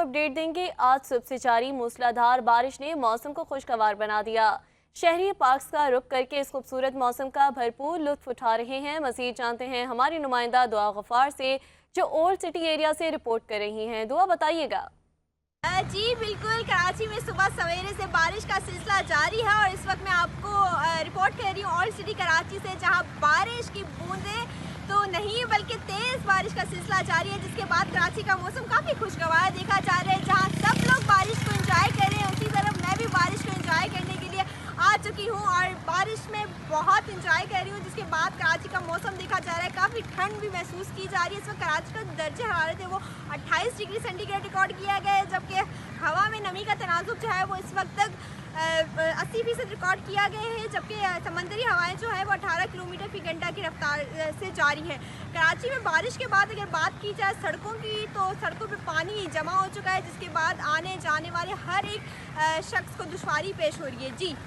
Update देंगे। आज सुबह से जारी मूसलाधार बारिश ने मौसम को खुशगवार बना दिया। शहरी पार्क्स का रुख करके इस खूबसूरत मौसम का भरपूर लुत्फ उठा रहे हैं। मजीद जानते हैं हमारी नुमाइंदा दुआ गफार से, जो ओल्ड सिटी एरिया से रिपोर्ट कर रही हैं। दुआ, बताइएगा। जी बिल्कुल, कराची में सुबह सवेरे से बारिश का सिलसिला जारी है और इस वक्त मैं आपको रिपोर्ट कर रही हूँ ओल्ड सिटी कराची से, जहाँ बारिश की बूंदें तो नहीं बल्कि तेज़ बारिश का सिलसिला जारी है, जिसके बाद कराची का मौसम काफ़ी खुशगवार देखा जा रहा है। जहाँ सब लोग बारिश को एंजॉय कर रहे हैं, उसी तरफ मैं भी बारिश को एंजॉय करने के लिए आ चुकी हूँ और बारिश में बहुत इंजॉय कर रही हूँ। जिसके बाद कराची का मौसम देखा जा रहा है, काफ़ी ठंड भी महसूस की जा रही है। इस वक्त कराची का दर्जे हरारत है वो 28 डिग्री सेंटीग्रेड रिकॉर्ड किया गया है, जबकि हवा में नमी का तनाजुब जो है वो इस वक्त तक 80% रिकॉर्ड किया गया है, जबकि समंदरी हवाएं जो है वो 18 किलोमीटर फी घंटा की रफ्तार से जारी है। कराची में बारिश के बाद अगर बात की जाए सड़कों की, तो सड़कों पे पानी जमा हो चुका है, जिसके बाद आने जाने वाले हर एक शख्स को दुश्वारी पेश हो रही है। जी।